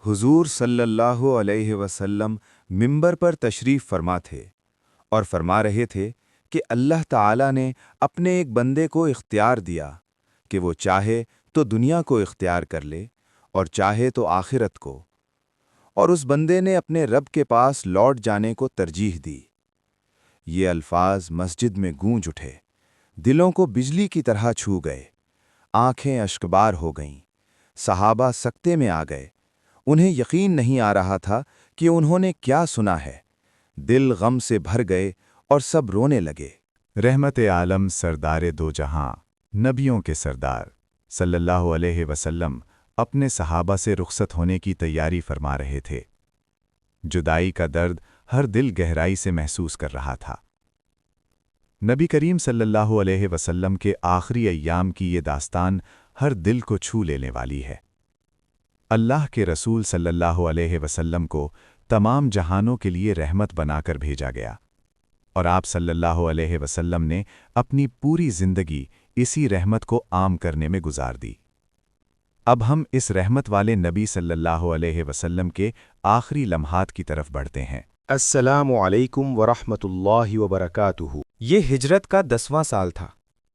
حضور صلی اللہ علیہ وسلم منبر پر تشریف فرما تھے اور فرما رہے تھے کہ اللہ تعالی نے اپنے ایک بندے کو اختیار دیا کہ وہ چاہے تو دنیا کو اختیار کر لے اور چاہے تو آخرت کو، اور اس بندے نے اپنے رب کے پاس لوٹ جانے کو ترجیح دی۔ یہ الفاظ مسجد میں گونج اٹھے، دلوں کو بجلی کی طرح چھو گئے، آنکھیں اشکبار ہو گئیں، صحابہ سکتے میں آ گئے۔ انہیں یقین نہیں آ رہا تھا کہ انہوں نے کیا سنا ہے، دل غم سے بھر گئے اور سب رونے لگے۔ رحمت عالم سردار دو جہاں، نبیوں کے سردار صلی اللہ علیہ وسلم اپنے صحابہ سے رخصت ہونے کی تیاری فرما رہے تھے۔ جدائی کا درد ہر دل گہرائی سے محسوس کر رہا تھا۔ نبی کریم صلی اللہ علیہ وسلم کے آخری ایام کی یہ داستان ہر دل کو چھو لینے والی ہے۔ اللہ کے رسول صلی اللہ علیہ وسلم کو تمام جہانوں کے لیے رحمت بنا کر بھیجا گیا، اور آپ صلی اللہ علیہ وسلم نے اپنی پوری زندگی اسی رحمت کو عام کرنے میں گزار دی۔ اب ہم اس رحمت والے نبی صلی اللہ علیہ وسلم کے آخری لمحات کی طرف بڑھتے ہیں۔ السلام علیکم ورحمۃ اللہ وبرکاتہ۔ یہ ہجرت کا 10واں سال تھا۔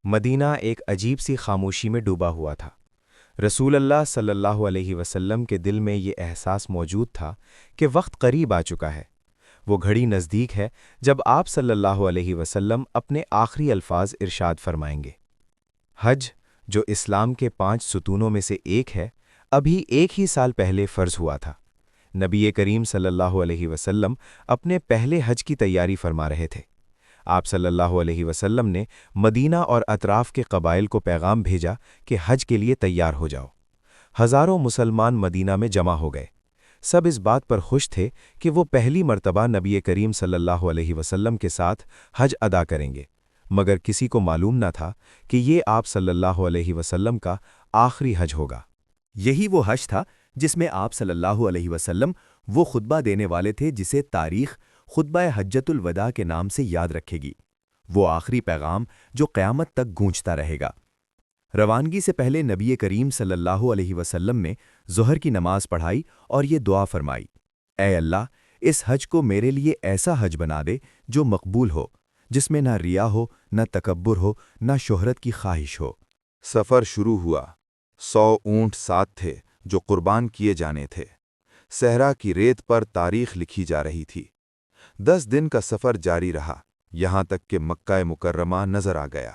مدینہ ایک عجیب سی خاموشی میں ڈوبا ہوا تھا۔ رسول اللہ صلی اللہ علیہ وسلم کے دل میں یہ احساس موجود تھا کہ وقت قریب آ چکا ہے، وہ گھڑی نزدیک ہے جب آپ صلی اللہ علیہ وسلم اپنے آخری الفاظ ارشاد فرمائیں گے۔ حج، جو اسلام کے 5 ستونوں میں سے ایک ہے، ابھی ایک ہی سال پہلے فرض ہوا تھا۔ نبی کریم صلی اللہ علیہ وسلم اپنے پہلے حج کی تیاری فرما رہے تھے۔ آپ صلی اللہ علیہ وسلم نے مدینہ اور اطراف کے قبائل کو پیغام بھیجا کہ حج کے لیے تیار ہو جاؤ۔ ہزاروں مسلمان مدینہ میں جمع ہو گئے۔ سب اس بات پر خوش تھے کہ وہ پہلی مرتبہ نبی کریم صلی اللہ علیہ وسلم کے ساتھ حج ادا کریں گے، مگر کسی کو معلوم نہ تھا کہ یہ آپ صلی اللہ علیہ وسلم کا آخری حج ہوگا۔ یہی وہ حج تھا جس میں آپ صلی اللہ علیہ وسلم وہ خطبہ دینے والے تھے جسے تاریخ خطبہ حجۃ الوداع کے نام سے یاد رکھے گی، وہ آخری پیغام جو قیامت تک گونجتا رہے گا۔ روانگی سے پہلے نبی کریم صلی اللہ علیہ وسلم نے ظہر کی نماز پڑھائی اور یہ دعا فرمائی: اے اللہ، اس حج کو میرے لیے ایسا حج بنا دے جو مقبول ہو، جس میں نہ ریا ہو، نہ تکبر ہو، نہ شہرت کی خواہش ہو۔ سفر شروع ہوا۔ 100 اونٹ ساتھ تھے جو قربان کیے جانے تھے۔ صحرا کی ریت پر تاریخ لکھی جا رہی تھی۔ 10 دن کا سفر جاری رہا، یہاں تک کہ مکہ مکرمہ نظر آ گیا۔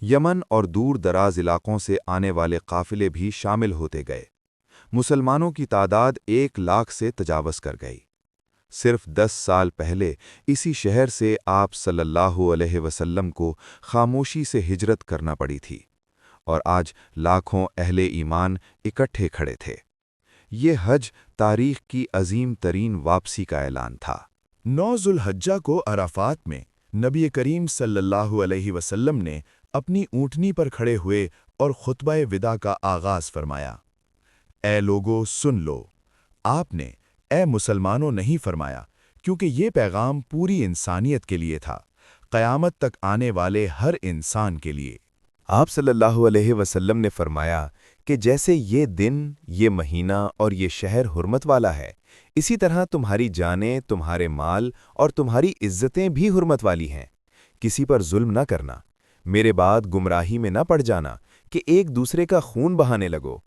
یمن اور دور دراز علاقوں سے آنے والے قافلے بھی شامل ہوتے گئے۔ مسلمانوں کی تعداد 1 لاکھ سے تجاوز کر گئی۔ صرف 10 سال پہلے اسی شہر سے آپ صلی اللہ علیہ وسلم کو خاموشی سے ہجرت کرنا پڑی تھی، اور آج لاکھوں اہل ایمان اکٹھے کھڑے تھے۔ یہ حج تاریخ کی عظیم ترین واپسی کا اعلان تھا۔ 9 ذوالحجہ کو عرفات میں نبی کریم صلی اللہ علیہ وسلم نے اپنی اونٹنی پر کھڑے ہوئے اور خطبہ وداع کا آغاز فرمایا۔ اے لوگو سن لو، آپ نے اے مسلمانوں نہیں فرمایا، کیونکہ یہ پیغام پوری انسانیت کے لیے تھا، قیامت تک آنے والے ہر انسان کے لیے۔ آپ صلی اللہ علیہ وسلم نے فرمایا کہ جیسے یہ دن، یہ مہینہ اور یہ شہر حرمت والا ہے، اسی طرح تمہاری جانیں، تمہارے مال اور تمہاری عزتیں بھی حرمت والی ہیں۔ کسی پر ظلم نہ کرنا، میرے بعد گمراہی میں نہ پڑ جانا کہ ایک دوسرے کا خون بہانے لگو۔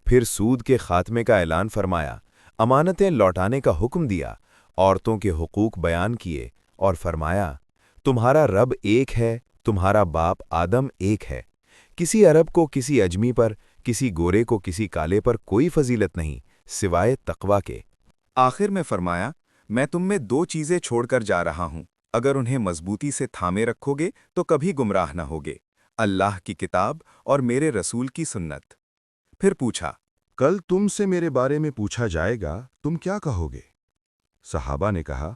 پھر سود کے خاتمے کا اعلان فرمایا، امانتیں لوٹانے کا حکم دیا، عورتوں کے حقوق بیان کیے اور فرمایا، تمہارا رب ایک ہے، تمہارا باپ آدم ایک ہے۔ کسی عرب کو کسی اجمی پر، کسی گورے کو کسی کالے پر کوئی فضیلت نہیں سوائے تقوی کے۔ آخر میں فرمایا، میں تم میں 2 چیزیں چھوڑ کر جا رہا ہوں، اگر انہیں مضبوطی سے تھامے رکھو گے تو کبھی گمراہ نہ ہوگے: اللہ کی کتاب اور میرے رسول کی سنت۔ پھر پوچھا، کل تم سے میرے بارے میں پوچھا جائے گا، تم کیا کہو گے؟ صحابہ نے کہا،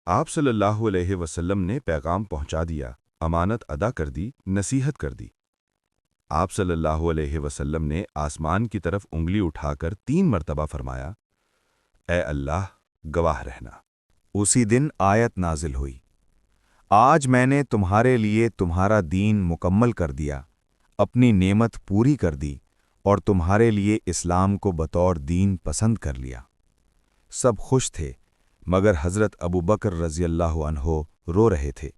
آپ صلی اللہ علیہ وسلم نے پیغام پہنچا دیا، امانت ادا کر دی، نصیحت کر دی۔ آپ صلی اللہ علیہ وسلم نے آسمان کی طرف انگلی اٹھا کر 3 مرتبہ فرمایا، اے اللہ، گواہ رہنا۔ اسی دن آیت نازل ہوئی، آج میں نے تمہارے لیے تمہارا دین مکمل کر دیا، اپنی نعمت پوری کر دی اور تمہارے لیے اسلام کو بطور دین پسند کر لیا۔ سب خوش تھے مگر حضرت ابو بکر رضی اللہ عنہ رو رہے تھے۔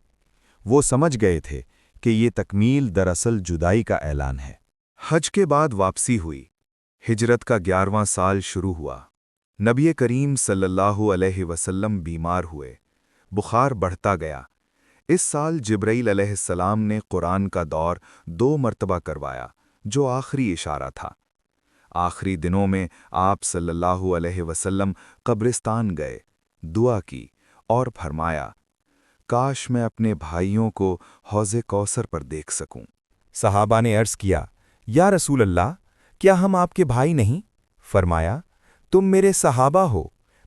وہ سمجھ گئے تھے کہ یہ تکمیل دراصل جدائی کا اعلان ہے۔ حج کے بعد واپسی ہوئی۔ ہجرت کا 11واں سال شروع ہوا۔ نبی کریم صلی اللہ علیہ وسلم بیمار ہوئے، بخار بڑھتا گیا۔ اس سال جبرائیل علیہ السلام نے قرآن کا دور 2 مرتبہ کروایا، جو آخری اشارہ تھا۔ آخری دنوں میں آپ صلی اللہ علیہ وسلم قبرستان گئے، دعا کی اور فرمایا، کاش میں اپنے بھائیوں کو حوض کوثر پر دیکھ سکوں۔ صحابہ نے عرض کیا، یا رسول اللہ، کیا ہم آپ کے بھائی نہیں؟ فرمایا، تم میرے صحابہ ہو،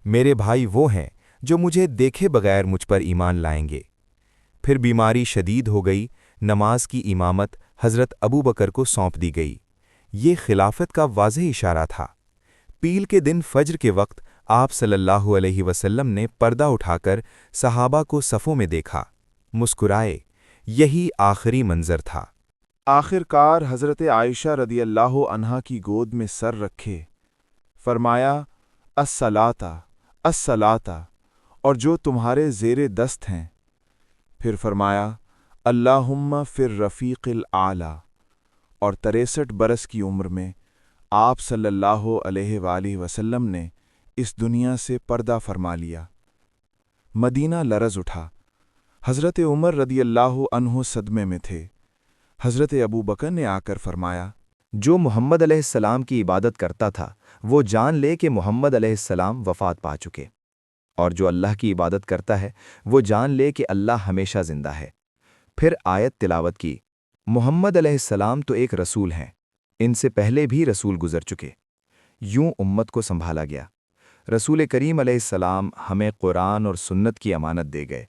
میرے بھائی وہ ہیں جو مجھے دیکھے بغیر مجھ پر ایمان لائیں گے۔ پھر بیماری شدید ہو گئی، نماز کی امامت حضرت ابو بکر کو سونپ دی گئی۔ یہ خلافت کا واضح اشارہ تھا۔ پیل کے دن فجر کے وقت آپ صلی اللہ علیہ وسلم نے پردہ اٹھا کر صحابہ کو صفوں میں دیکھا، مسکرائے۔ یہی آخری منظر تھا۔ آخر کار حضرت عائشہ رضی اللہ عنہا کی گود میں سر رکھے، فرمایا، الصلاۃ الصلاۃ، اور جو تمہارے زیر دست ہیں۔ پھر فرمایا، اللہم فی الرفیق الاعلی، اور 63 برس کی عمر میں آپ صلی اللہ علیہ وآلہ وسلم نے اس دنیا سے پردہ فرما لیا۔ مدینہ لرز اٹھا۔ حضرت عمر رضی اللہ عنہ صدمے میں تھے۔ حضرت ابو بکر نے آ کر فرمایا، جو محمد علیہ السلام کی عبادت کرتا تھا وہ جان لے کہ محمد علیہ السلام وفات پا چکے، اور جو اللہ کی عبادت کرتا ہے وہ جان لے کہ اللہ ہمیشہ زندہ ہے۔ پھر آیت تلاوت کی، محمد علیہ السلام تو ایک رسول ہیں، ان سے پہلے بھی رسول گزر چکے۔ یوں امت کو سنبھالا گیا۔ رسول کریم علیہ السلام ہمیں قرآن اور سنت کی امانت دے گئے۔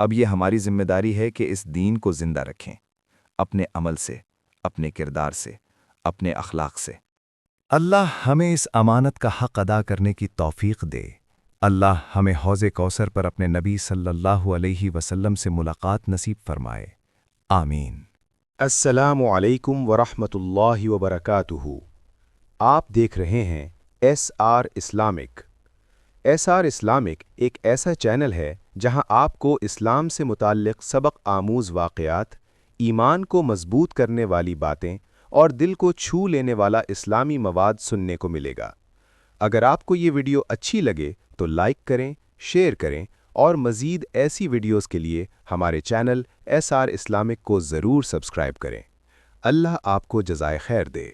اب یہ ہماری ذمہ داری ہے کہ اس دین کو زندہ رکھیں، اپنے عمل سے، اپنے کردار سے، اپنے اخلاق سے۔ اللہ ہمیں اس امانت کا حق ادا کرنے کی توفیق دے۔ اللہ ہمیں حوض کوثر پر اپنے نبی صلی اللہ علیہ وسلم سے ملاقات نصیب فرمائے، آمین۔ السلام علیکم ورحمۃ اللہ وبرکاتہ۔ آپ دیکھ رہے ہیں SR اسلامک۔ SR اسلامک ایک ایسا چینل ہے جہاں آپ کو اسلام سے متعلق سبق آموز واقعات، ایمان کو مضبوط کرنے والی باتیں اور دل کو چھو لینے والا اسلامی مواد سننے کو ملے گا۔ اگر آپ کو یہ ویڈیو اچھی لگے تو لائک کریں، شیئر کریں، اور مزید ایسی ویڈیوز کے لیے ہمارے چینل SR اسلامک کو ضرور سبسکرائب کریں۔ اللہ آپ کو جزائے خیر دے۔